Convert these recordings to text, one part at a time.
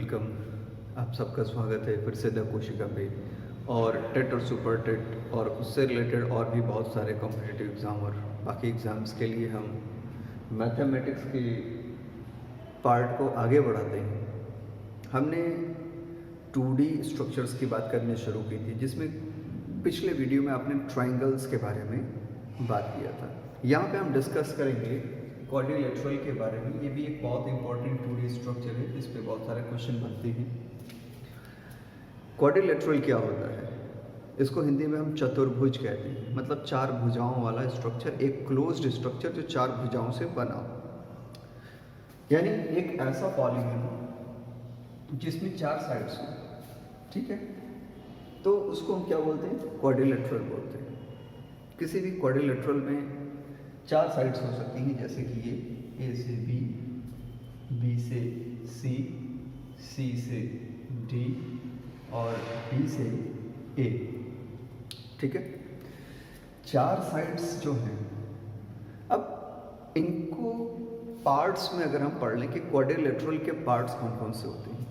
Welcome. आप सबका स्वागत है फिर से द कोशिका पे। और टेट और सुपर टेट और उससे रिलेटेड और भी बहुत सारे कॉम्पिटिटिव एग्ज़ाम और बाकी एग्ज़ाम्स के लिए हम मैथमेटिक्स के पार्ट को आगे बढ़ाते हैं। हमने 2D स्ट्रक्चर्स की बात करनी शुरू की थी, जिसमें पिछले वीडियो में आपने ट्राइंगल्स के बारे में बात किया था। यहाँ पे हम डिस्कस करेंगे क्वाड्रिलेटरल के बारे में। ये भी एक बहुत इंपॉर्टेंट 2D स्ट्रक्चर है, इस पे बहुत सारे क्वेश्चन बनते हैं। क्वाड्रिलेटरल क्या होता है? इसको हिंदी में हम चतुर्भुज कहते हैं, मतलब चार भुजाओं वाला स्ट्रक्चर, एक क्लोज्ड स्ट्रक्चर जो चार भुजाओं से बना हो। यानी एक ऐसा पॉलीगन जिसमें चार साइड्स हो, ठीक है, तो उसको हम क्या बोलते हैं? क्वाड्रिलेटरल बोलते हैं। किसी भी क्वाड्रिलेटरल में चार साइड्स हो सकती हैं, जैसे कि ये ए से बी, बी से सी, सी से डी और डी से ए, ठीक है। चार साइड्स जो हैं, अब इनको पार्ट्स में अगर हम पढ़ लें कि क्वाड्रिलेटरल के पार्ट्स कौन कौन से होते हैं,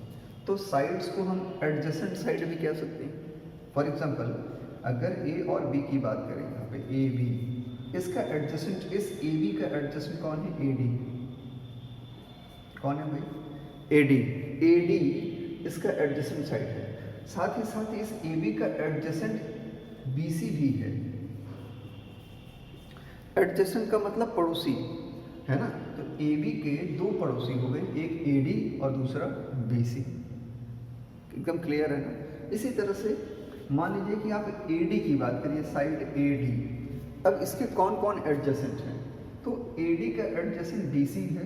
तो साइड्स को हम एडजेसेंट साइड भी कह सकते हैं। फॉर एग्जांपल, अगर ए और बी की बात करें, यहाँ पे ए बी, इसका एडजेसेंट, इस ए बी का एडजेसेंट कौन है? A D. कौन है भाई? A D. ए डी इसका एडजेसेंट साइड है। साथ ही इस ए बी का एडजेसेंट बी सी भी है। एडजेसेंट का मतलब पड़ोसी है ना, तो ए बी के दो पड़ोसी हो गए, एक ए डी और दूसरा बी सी। एकदम क्लियर है ना। इसी तरह से मान लीजिए कि आप ए डी की बात करिए, साइड ए डी। अब इसके कौन कौन एडजेसेंट हैं? तो ए डी का एडजेसेंट डी सी है,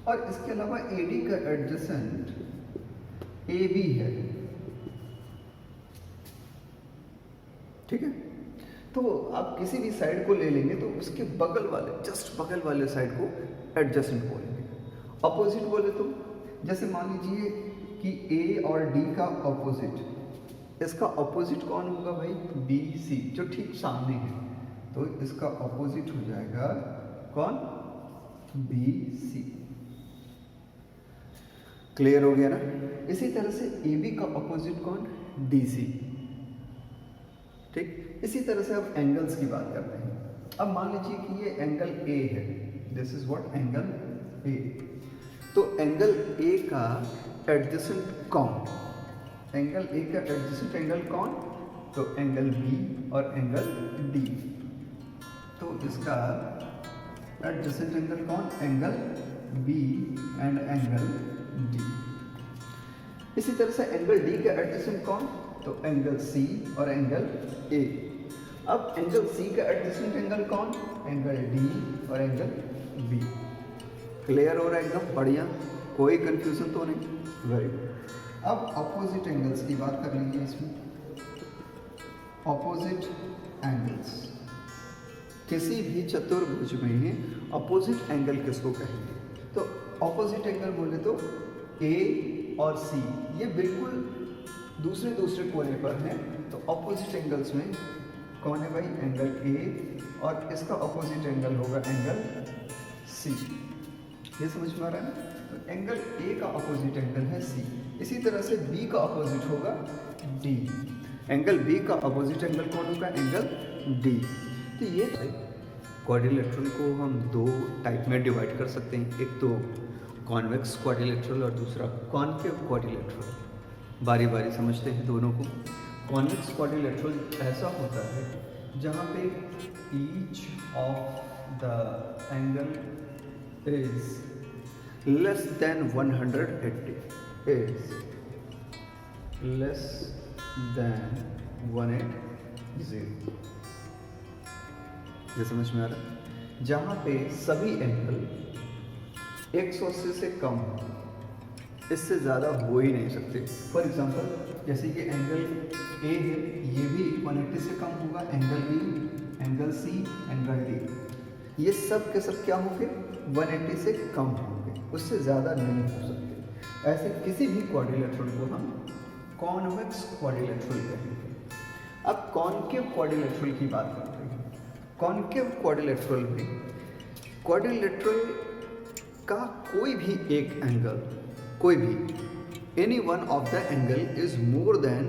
और इसके अलावा ए डी का एडजेसेंट ए बी है, ठीक है। तो आप किसी भी साइड को ले लेंगे तो उसके बगल वाले, जस्ट बगल वाले साइड को एडजेसेंट बोलेंगे। अपोजिट बोले तो, जैसे मान लीजिए कि ए और डी का अपोजिट, इसका अपोजिट कौन होगा भाई? बी सी, जो ठीक सामने है, तो इसका अपोजिट हो जाएगा कौन? B C. क्लियर हो गया ना। इसी तरह से ए बी का अपोजिट कौन? डी सी, ठीक। इसी तरह से अब एंगल्स की बात करते हैं। अब मान लीजिए कि ये एंगल ए है, this is what? Angle A. तो एंगल ए का एडजेसेंट कौन? एंगल ए का एडजेसेंट एंगल कौन? तो एंगल बी और एंगल डी। तो इसका एडजेसेंट एंगल कौन? Angle B and angle D. इसी तरह से एंगल डी का एडजेसेंट कौन? तो एंगल सी और एंगल ए। अब एंगल सी का एडजेसेंट एंगल कौन? एंगल डी और एंगल बी। क्लियर हो रहा है? एकदम बढ़िया, कोई कंफ्यूजन तो नहीं। Very good. अब अपोजिट एंगल्स की बात कर लेंगे। इसमें अपोजिट एंगल्स, किसी भी चतुर्भुज में अपोजिट एंगल किसको कहेंगे? तो अपोजिट एंगल बोले तो ए और सी, ये बिल्कुल दूसरे कोने पर हैं, तो अपोजिट एंगल्स में कौन है भाई? एंगल ए, और इसका अपोजिट एंगल होगा एंगल सी। ये समझ में आ रहा है ना? तो एंगल ए का अपोजिट एंगल है सी। इसी तरह से बी का अपोजिट होगा डी। एंगल बी का अपोजिट एंगल कौन होगा? Angle D. तो ये क्वाड्रिलेटरल को हम दो टाइप में डिवाइड कर सकते हैं, एक तो कॉन्वेक्स क्वाड्रिलेटरल और दूसरा कॉन्केव क्वाड्रिलेटरल। बारी बारी समझते हैं दोनों को। कॉन्वेक्स क्वाड्रिलेटरल ऐसा होता है जहाँ पे each of the angle is less than 180, is less than 180। ये समझ में आ रहा है? जहाँ पे सभी एंगल 180 से कम हो, इससे ज़्यादा हो ही नहीं सकते। फॉर एग्जांपल, जैसे कि एंगल ए है, ये भी 180 से कम होगा, angle B, angle C, angle D, ये सब के सब क्या होंगे? 180 से कम होंगे, उससे ज़्यादा नहीं हो सकते। ऐसे किसी भी क्वाड्रिलेटरल को हम कॉन्वेक्स क्वाड्रिलेटरल कहेंगे। अब कॉन्केव क्वाड्रिलेटरल की बात करते हैं। कॉन्केव क्वाड्रिलेटरल में क्वाड्रिलेटरल का कोई भी एक एंगल, कोई भी any one of the angle is more than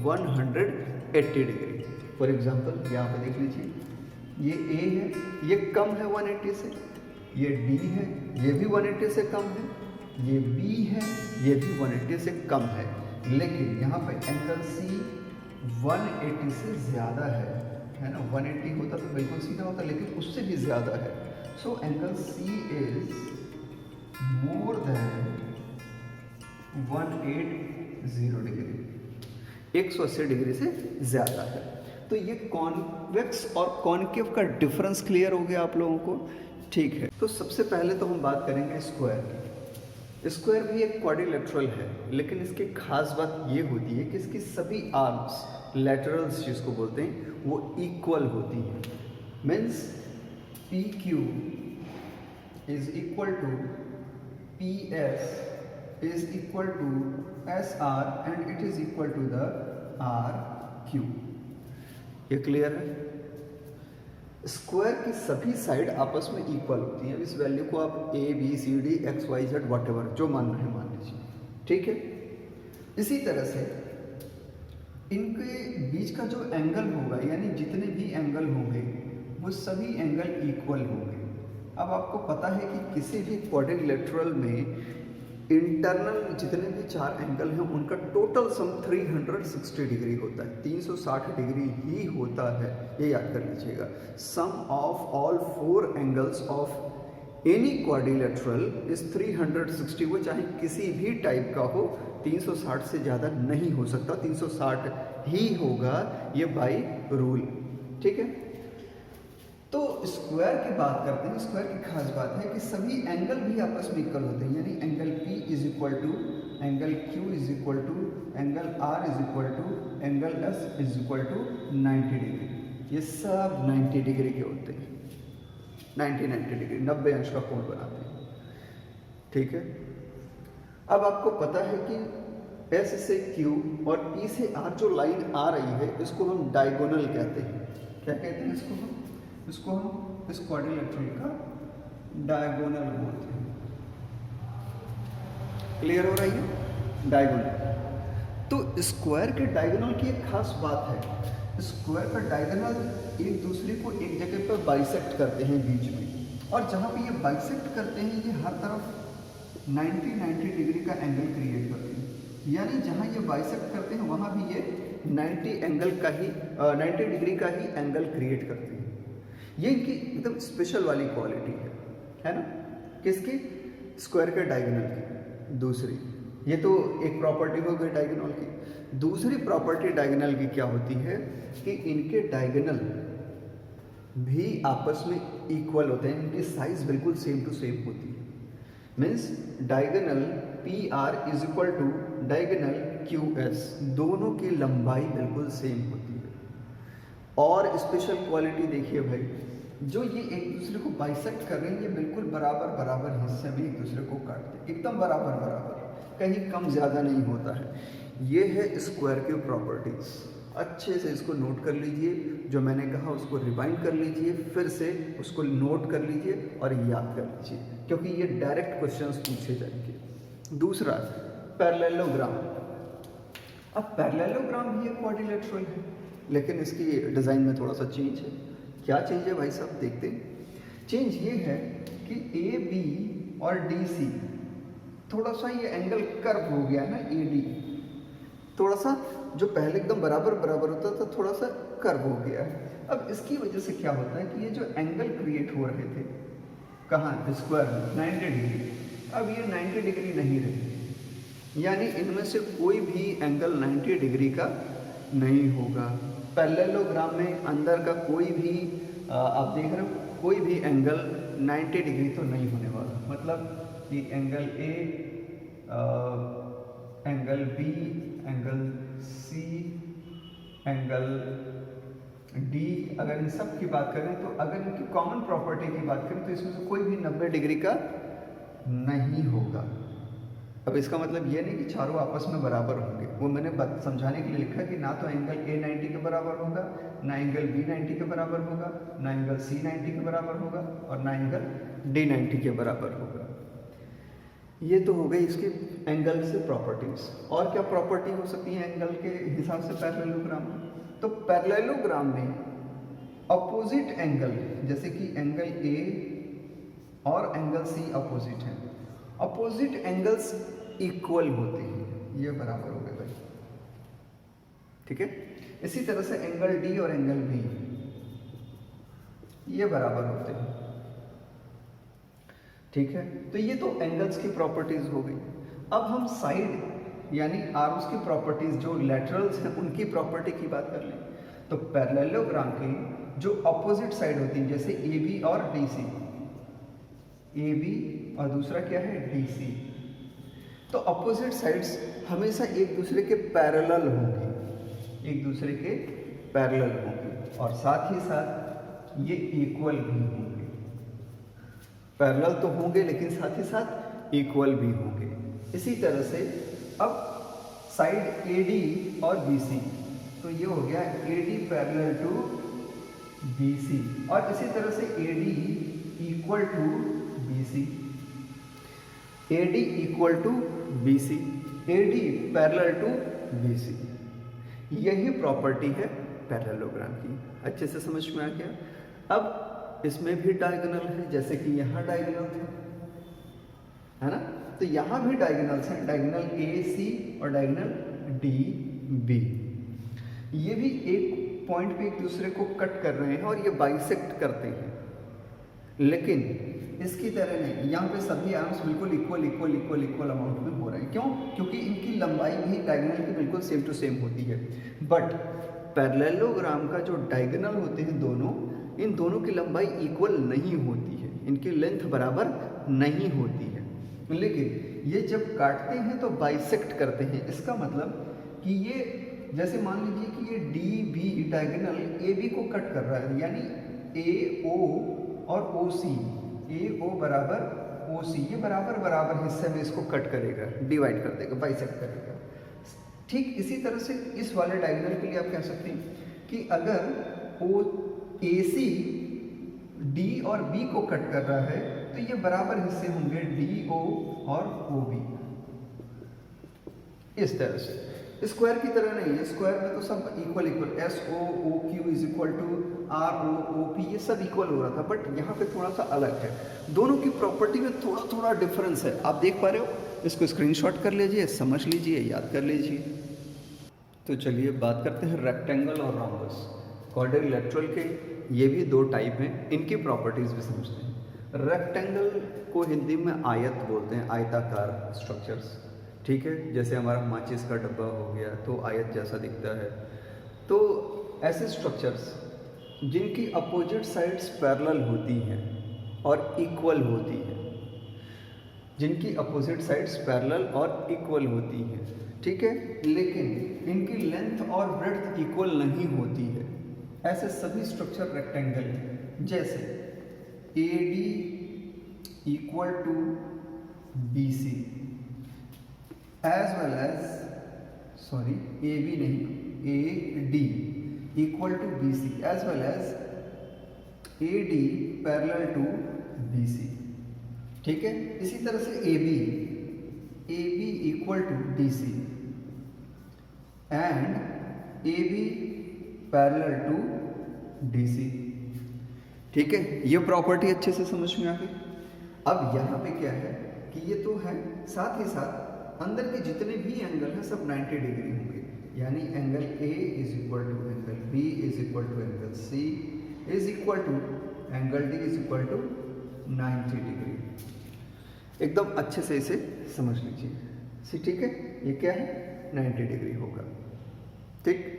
180 degree. For example यहाँ पे देख लीजिए, ये ए है, ये कम है 180 से, ये डी है, ये भी 180 से कम है, ये बी है, ये भी 180 से कम है, लेकिन यहाँ पे एंगल सी 180 से ज़्यादा है ना। 180 होता तो बिल्कुल सीधा होता, लेकिन उससे भी ज़्यादा है। So angle C is more than 180 degree, 180 degree से ज़्यादा है। तो ये कॉन्वेक्स और कॉन्केव का डिफरेंस क्लियर हो गया आप लोगों को, ठीक है। तो सबसे पहले तो हम बात करेंगे स्क्वायर की। स्क्वायर भी एक क्वाड्रिलेटरल है, लेकिन इसकी खास बात ये होती है कि इसकी सभी आर्म्स, लैटरल्स जिसको बोलते हैं, वो इक्वल होती हैं। Means P Q is equal to P S is equal to S R and it is equal to the R Q. ये क्लियर है? स्क्वायर की सभी साइड आपस में इक्वल होती हैं। इस वैल्यू को आप A B C D X Y Z whatever जो मानना है मान लीजिए, ठीक है। इसी तरह से इनके बीच का जो एंगल होगा, यानी जितने भी एंगल होंगे वो सभी एंगल इक्वल होंगे। अब आपको पता है कि किसी भी क्वाड्रिलेटरल में इंटरनल जितने भी चार एंगल हैं उनका टोटल सम 360 डिग्री होता है, 360 डिग्री ही होता है, ये याद कर लीजिएगा। Sum of all 4 angles of any quadrilateral is 360। वो चाहे किसी भी टाइप का हो, 360 से ज़्यादा नहीं हो सकता, 360 ही होगा, ये बाय रूल, ठीक है। तो स्क्वायर की बात करते हैं। स्क्वायर की खास बात है कि सभी एंगल भी आपस में इक्वल होते हैं, यानी angle P is equal to angle Q is equal to angle R is equal to angle S is equal to 90 degree. ये सब 90 डिग्री के होते हैं, 90 डिग्री, 90 अंश का कोण बनाते हैं, ठीक है। अब आपको पता है कि S से Q और P से R जो लाइन आ रही है, इसको हम डायगोनल कहते हैं। क्या कहते हैं इसको हम इस क्वाड्रिलेटरल का डायगोनल बोलते हैं। क्लियर हो रही है? डायगोनल। तो स्क्वायर के डायगोनल की एक खास बात है, स्क्वायर का डायगोनल एक दूसरे को एक जगह पर बाइसेक्ट करते हैं बीच में, और जहाँ पे ये बाइसेक्ट करते हैं ये हर तरफ 90 डिग्री का एंगल क्रिएट करते हैं। यानी जहाँ ये बाइसेक्ट करते हैं वहाँ भी ये 90 डिग्री का ही एंगल क्रिएट करते हैं। ये इनकी एकदम स्पेशल वाली क्वालिटी है ना। किसकी? स्क्वायर के डायगोनल की। दूसरी, ये तो एक प्रॉपर्टी हो गई डायगोनल की। दूसरी प्रॉपर्टी डायगोनल की क्या होती है कि इनके डायगोनल भी आपस में इक्वल होते हैं, इनकी साइज बिल्कुल सेम टू सेम होती है। Means diagonal P R is equal to diagonal Q S, दोनों की लंबाई बिल्कुल सेम होती है। और स्पेशल क्वालिटी देखिए भाई, जो ये एक दूसरे को बाइसेक्ट कर रहे हैं, ये बिल्कुल बराबर हिस्से में एक दूसरे को काटते हैं, एकदम बराबर, कहीं कम ज़्यादा नहीं होता है। ये है स्क्वायर की प्रॉपर्टीज। अच्छे से इसको नोट कर लीजिए, जो मैंने कहा उसको रिवाइंड कर लीजिए, फिर से उसको नोट कर लीजिए और याद कर लीजिए, क्योंकि ये डायरेक्ट क्वेश्चंस पूछे जाएंगे। दूसरा, पैरेललोग्राम। अब पैरेललोग्राम भी एक क्वाड्रिलेटरल है, लेकिन इसकी डिज़ाइन में थोड़ा सा चेंज है। क्या चेंज है भाई साहब, देखते हैं। चेंज ये है कि ए बी और डी सी, थोड़ा सा ये एंगल कर्व हो गया ना, ए डी थोड़ा सा, जो पहले एकदम बराबर होता था, थोड़ा सा कर्व हो गया है। अब इसकी वजह से क्या होता है कि ये जो एंगल क्रिएट हो रहे थे कहाँ, स्क्वायर में 90 डिग्री, अब ये 90 डिग्री नहीं रहे, यानी इनमें से कोई भी एंगल 90 डिग्री का नहीं होगा। पैरेललोग्राम में अंदर का कोई भी आप देख रहे हो, कोई भी एंगल 90 डिग्री तो नहीं होने वाला। मतलब कि angle A, angle B, angle C, angle D, अगर इन सब की बात करें तो अगर इनकी कॉमन प्रॉपर्टी की बात करें तो इसमें से कोई भी 90 डिग्री का नहीं होगा। अब इसका मतलब ये नहीं कि चारों आपस में बराबर होंगे, वो मैंने समझाने के लिए लिखा कि ना तो एंगल ए 90 के बराबर होगा, ना एंगल बी 90 के बराबर होगा, ना एंगल सी 90 के बराबर होगा, और ना एंगल डी 90 के बराबर होगा। ये तो हो गई इसके एंगल से प्रॉपर्टीज। और क्या प्रॉपर्टी हो सकती है एंगल के हिसाब से पैरेललोग्राम में? तो पैरेललोग्राम में अपोजिट एंगल, जैसे कि एंगल ए और एंगल सी अपोजिट हैं, अपोजिट एंगल्स इक्वल होते हैं, ये बराबर हो गए भाई, ठीक है। इसी तरह से एंगल डी और एंगल बी ये बराबर होते हैं, ठीक है। तो ये तो एंगल्स की प्रॉपर्टीज हो गई। अब हम साइड यानी आर्म्स की प्रॉपर्टीज, जो लैटरल्स हैं उनकी प्रॉपर्टी की बात कर लें। तो पैरेललोग्राम की जो अपोजिट साइड होती है, जैसे ए बी और डी सी, ए बी और दूसरा क्या है डी सी, तो अपोजिट साइड्स हमेशा एक दूसरे के पैरेलल होंगे, एक दूसरे के पैरेलल होंगे, और साथ ही साथ ये इक्वल भी होंगे। पैरेलल तो होंगे लेकिन साथ ही साथ इक्वल भी होंगे। इसी तरह से अब साइड ए डी और बी सी, तो ये हो गया A D parallel to B C, और इसी तरह से A D equal to B C, A D equal to B C, A D parallel to B C. यही प्रॉपर्टी है पैरेललोग्राम की। अच्छे से समझ में आ गया। अब इसमें भी डायगोनल है, जैसे कि यहाँ डायगोनल थे, है ना, तो यहाँ भी डायगोनल्स हैं, डायगोनल ए सी और डायगोनल डी बी। ये भी एक पॉइंट पे एक दूसरे को कट कर रहे हैं और ये बाइसेक्ट करते हैं, लेकिन इसकी तरह नहीं, यहाँ पे सभी आर्म्स बिल्कुल equal equal equal equal amount में हो रहे हैं। क्यों? क्योंकि इनकी लंबाई भी डायगोनल की बिल्कुल सेम टू सेम होती है। बट पैरेललोग्राम का जो डायगोनल होते हैं दोनों, इन दोनों की लंबाई इक्वल नहीं होती है, इनकी लेंथ बराबर नहीं होती है। लेकिन ये जब काटते हैं तो बाइसेक्ट करते हैं। इसका मतलब कि ये, जैसे मान लीजिए कि ये D B diagonal A B को कट कर रहा है, यानी ए ओ और ओ सी, ए ओ बराबर ओ सी, ये बराबर बराबर हिस्से में इसको कट करेगा, डिवाइड कर देगा, बाइसेक्ट करेगा। ठीक इसी तरह से इस वाले डायगोनल के लिए आप कह सकते हैं कि अगर ओ ए सी डी और बी को कट कर रहा है तो ये बराबर हिस्से होंगे डी ओ और ओ बी। इस तरह से स्क्वायर की तरह नहीं है, स्क्वायर में तो सब equal equal, S O O Q is equal to R O O P, ये सब इक्वल हो रहा था, बट यहाँ पे थोड़ा सा अलग है। दोनों की प्रॉपर्टी में थोड़ा थोड़ा डिफरेंस है, आप देख पा रहे हो। इसको स्क्रीनशॉट कर लीजिए, समझ लीजिए, याद कर लीजिए। तो चलिए बात करते हैं रेक्टेंगल और रोम्बस। क्वाड्रिलेटरल के ये भी दो टाइप हैं, इनकी प्रॉपर्टीज भी समझते हैं। रेक्टेंगल को हिंदी में आयत बोलते हैं, आयताकार स्ट्रक्चर्स, ठीक है। जैसे हमारा माचिस का डब्बा हो गया तो आयत जैसा दिखता है। तो ऐसे स्ट्रक्चर्स जिनकी अपोजिट साइड्स पैरेलल होती हैं और इक्वल होती हैं, जिनकी अपोजिट साइड्स पैरेलल और इक्वल होती हैं, ठीक है, लेकिन इनकी लेंथ और ब्रेड्थ इक्वल नहीं होती है, ऐसे सभी स्ट्रक्चर रेक्टेंगल हैं। जैसे A D equal to B C as well as, sorry A B नहीं, A D equal to B C as well as A D parallel to B C, ठीक है। इसी तरह से A B equal to D C and A B parallel to D C, ठीक है। ये property अच्छे से समझ में आ गई। अब यहाँ पे क्या है कि ये तो है, साथ ही साथ अंदर के जितने भी एंगल हैं सब 90 डिग्री होंगे, यानी angle A is equal to angle B is equal to angle C is equal to angle D is equal to 90 degree. एकदम अच्छे से इसे समझ लीजिए, ठीक है। ये क्या है, 90 डिग्री होगा, ठीक।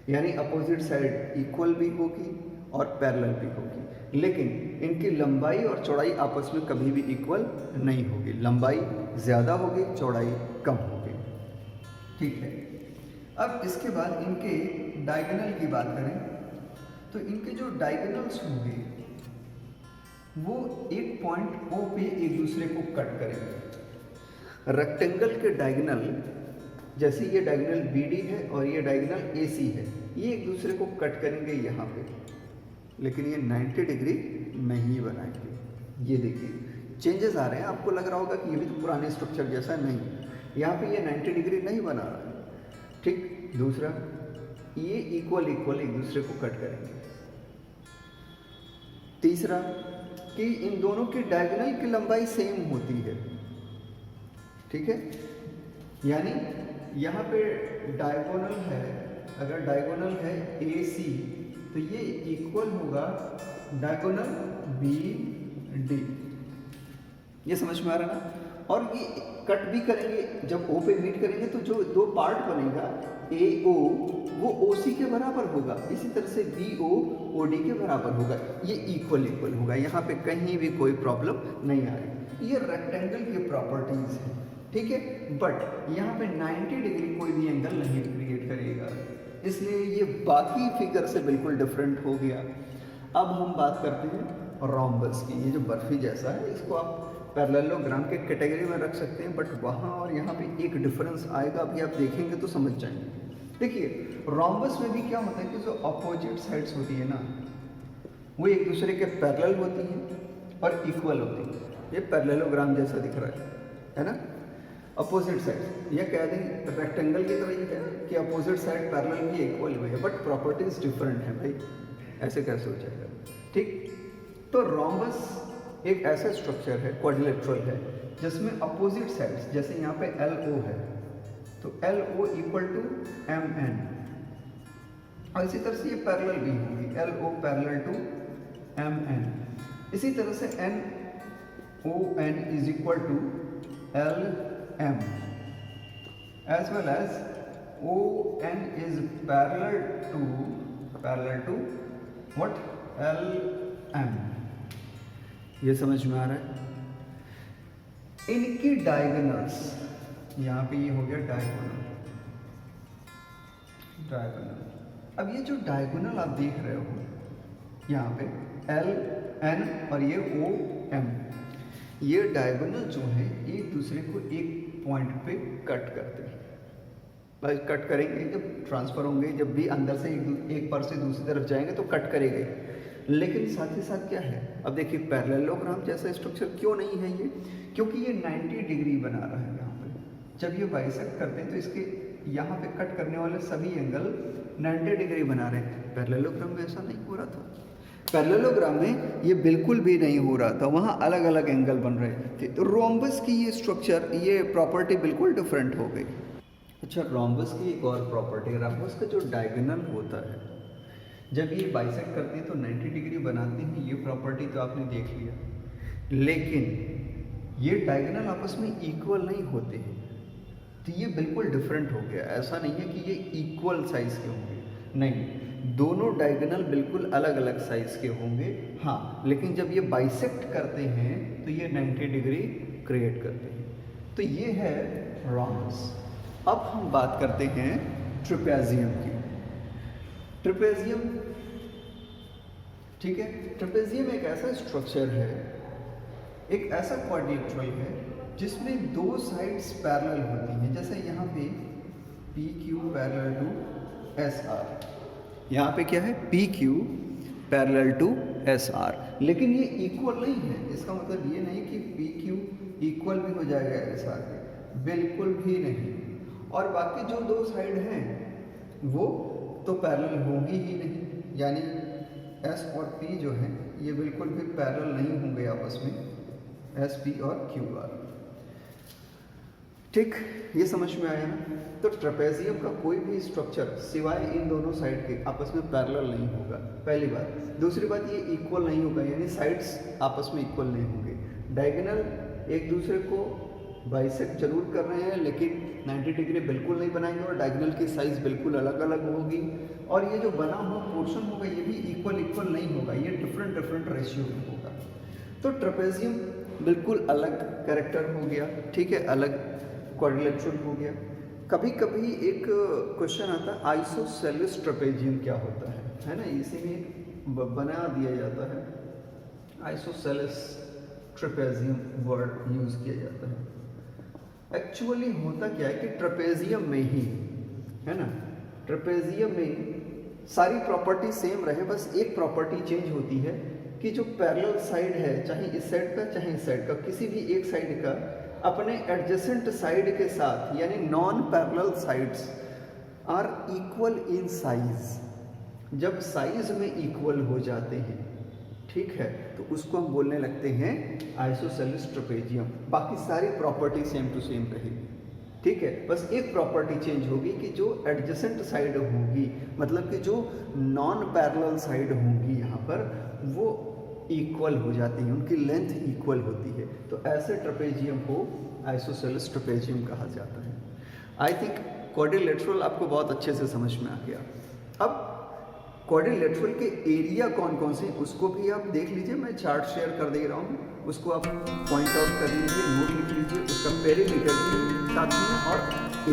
यानी अपोजिट साइड इक्वल भी होगी और पैरेलल भी होगी, लेकिन इनकी लंबाई और चौड़ाई आपस में कभी भी इक्वल नहीं होगी। लंबाई ज़्यादा होगी, चौड़ाई कम होगी, ठीक है। अब इसके बाद इनके डायगोनल की बात करें तो इनके जो डायगोनल्स होंगे वो एक पॉइंट ओ पे एक दूसरे को कट करेंगे। रेक्टेंगल के डायगोनल, जैसे ये डायगोनल बी डी है और ये डायगोनल ए सी है, ये एक दूसरे को कट करेंगे यहाँ पे, लेकिन ये 90 डिग्री नहीं बनाएंगे। ये देखिए, चेंजेस आ रहे हैं। आपको लग रहा होगा कि ये भी तो पुराने स्ट्रक्चर जैसा है, नहीं, यहाँ पे ये 90 डिग्री नहीं बना रहा है। ठीक, दूसरा ये इक्वल एक दूसरे को कट करेंगे। तीसरा कि इन दोनों की डायगोनल की लंबाई सेम होती है। ठीक है, यानी यहाँ पे डायगोनल है, अगर डायगोनल है AC तो ये इक्वल होगा डायगोनल BD। ये समझ में आ रहा ना? और ये कट भी करेंगे, जब O पे मीट करेंगे तो जो दो पार्ट बनेगा AO वो OC के बराबर होगा, इसी तरह से BO OD के बराबर होगा। ये इक्वल होगा, यहाँ पे कहीं भी कोई प्रॉब्लम नहीं आ रही। ये रेक्टेंगल की प्रॉपर्टीज है। ठीक है, बट यहाँ पे 90 डिग्री कोई भी एंगल नहीं क्रिएट करेगा, इसलिए ये बाकी फिगर से बिल्कुल डिफरेंट हो गया। अब हम बात करते हैं रोम्बस की। ये जो बर्फी जैसा है, इसको आप पैरेललोग्राम के कैटेगरी में रख सकते हैं, बट वहाँ और यहाँ पे एक डिफरेंस आएगा, अभी आप देखेंगे तो समझ जाएंगे। देखिए, रोम्बस में भी क्या होता है कि जो अपोजिट साइड्स होती है ना, वो एक दूसरे के पैरेलल होती हैं और इक्वल होती है। ये पैरेललोग्राम जैसा दिख रहा है ना? अपोजिट साइड, यह कह दें रेक्टेंगल की तरह, ये कि अपोजिट साइड पैरेलल भी इक्वल हुई है, बट प्रॉपर्टीज डिफरेंट है भाई, ऐसे कैसे हो जाएगा? ठीक, तो रोम्बस एक ऐसा स्ट्रक्चर है, क्वाड्रिलेटरल है, जिसमें अपोजिट साइड्स, जैसे यहाँ पे LO है तो LO इक्वल टू MN, और इसी तरह से ये पैरेलल भी होगी, LO पैरेलल टू MN। इसी तरह से NON is equal to LM, as well as ON is parallel to what? LM। ये समझ में आ रहा है? इनकी डायगोनल्स, यहाँ पे ये हो गया डायगोनल। अब ये जो डायगोनल आप देख रहे हो यहाँ पे LN और ये OM, ये डायगोनल जो है एक दूसरे को एक पॉइंट पे कट करते हैं। बस कट करेंगे, जब ट्रांसफर होंगे, जब भी अंदर से एक पर से दूसरी तरफ जाएंगे तो कट करेंगे। लेकिन साथ ही साथ क्या है, अब देखिए पैरेललोग्राम जैसा स्ट्रक्चर क्यों नहीं है ये? क्योंकि ये 90 डिग्री बना रहा है यहाँ पे। जब ये बाइसेक्ट करते हैं तो इसके यहाँ पे कट करने वाले सभी एंगल 90 डिग्री बना रहे हैं। पैरेललोग्राम में ऐसा नहीं हो रहा था। पैरेललोग्राम में ये बिल्कुल भी नहीं हो रहा था, वहाँ अलग अलग एंगल बन रहे थे। तो रोम्बस की ये स्ट्रक्चर, ये प्रॉपर्टी बिल्कुल डिफरेंट हो गई। अच्छा, रोम्बस की एक और प्रॉपर्टी, रोम्बस का जो डायगोनल होता है, जब ये बाइसेक्ट करते हैं तो 90 डिग्री बनाते हैं, ये प्रॉपर्टी तो आपने देख लिया। लेकिन ये डायगोनल आपस में इक्वल नहीं होते हैं, तो ये बिल्कुल डिफरेंट हो गया। ऐसा नहीं है कि ये इक्वल साइज के होंगे, नहीं, दोनों डायगोनल बिल्कुल अलग अलग साइज के होंगे। हाँ, लेकिन जब ये बाइसेक्ट करते हैं तो ये 90 डिग्री क्रिएट करते हैं। तो ये है रोम्बस। अब हम बात करते हैं ट्रेपेजियम की। ट्रेपेजियम, ठीक है, ट्रेपेजियम एक ऐसा स्ट्रक्चर है, एक ऐसा क्वाड्रिलेटरल है जिसमें दो साइड्स पैरेलल होती हैं। जैसे यहाँ पे PQ पैरेलल टू SR, यहाँ पे क्या है PQ पैरेलल टू SR, लेकिन ये इक्वल नहीं है। इसका मतलब ये नहीं कि PQ इक्वल भी हो जाएगा SR के, बिल्कुल भी नहीं। और बाकी जो दो साइड हैं वो तो पैरेलल होगी ही नहीं, यानी S और P जो है ये बिल्कुल भी पैरेलल नहीं होंगे आपस में, SP और QR। ठीक, ये समझ में आया ना? तो ट्रेपेजियम का कोई भी स्ट्रक्चर सिवाय इन दोनों साइड के आपस में पैरेलल नहीं होगा, पहली बात। दूसरी बात, ये इक्वल नहीं होगा, यानी साइड्स आपस में इक्वल नहीं होंगे। डायगोनल एक दूसरे को बाइसेक्ट जरूर कर रहे हैं, लेकिन 90 डिग्री बिल्कुल नहीं बनाएंगे, और डायगोनल की साइज बिल्कुल अलग अलग होगी। और ये जो बना हुआ पोर्शन होगा ये भी इक्वल नहीं होगा, ये डिफरेंट रेशियो में होगा। तो ट्रेपेजियम बिल्कुल अलग कैरेक्टर हो गया, ठीक है, अलग क्वाड्रिलेटरल हो गया। कभी कभी एक क्वेश्चन आता है आइसोसेलेस ट्रेपेजियम क्या होता है ना? इसी में बना दिया जाता है, आइसोसेलेस ट्रेपेजियम वर्ड यूज किया जाता है। एक्चुअली होता क्या है कि ट्रेपेजियम में ही, है ना, ट्रेपेजियम में सारी प्रॉपर्टी सेम रहे, बस एक प्रॉपर्टी चेंज होती है कि जो पैरेलल साइड है, चाहे इस साइड का चाहे इस साइड का, किसी भी एक साइड का अपने एडजेसेंट साइड के साथ यानी non parallel sides are equal in size. जब साइज में इक्वल हो जाते हैं, ठीक है, तो उसको हम बोलने लगते हैं आइसोसेलेस ट्रेपेजियम। बाकी सारी प्रॉपर्टी सेम टू सेम रहेगी, ठीक है, बस एक प्रॉपर्टी चेंज होगी कि जो एडजेसेंट साइड होगी, मतलब कि जो नॉन पैरेलल साइड होंगी यहाँ पर, वो इक्वल हो जाती हैं, उनकी लेंथ इक्वल होती है। तो ऐसे ट्रेपेजियम को आइसोसेलेस ट्रेपेजियम कहा जाता है। आई थिंक क्वाड्रिलेटरल आपको बहुत अच्छे से समझ में आ गया। अब क्वाड्रिलेटरल के एरिया कौन कौन से, उसको भी आप देख लीजिए, मैं चार्ट शेयर कर दे रहा हूँ, उसको आप पॉइंट आउट कर लीजिए, नोट लिख लीजिए, उसका पेरीमीटर भी साथ में और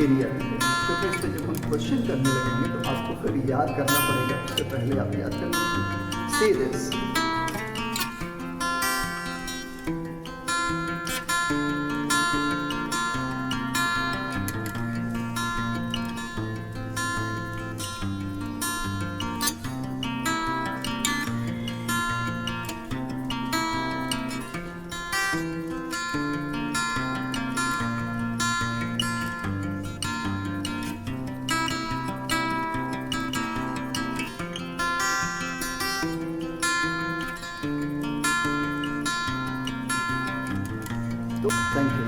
एरिया भी है, क्योंकि इस पर जब हम क्वेश्चन करने लगेंगे तो आपको फिर याद करना पड़ेगा, इससे पहले आप याद कर लीजिए। से दिस तो थैंक यू।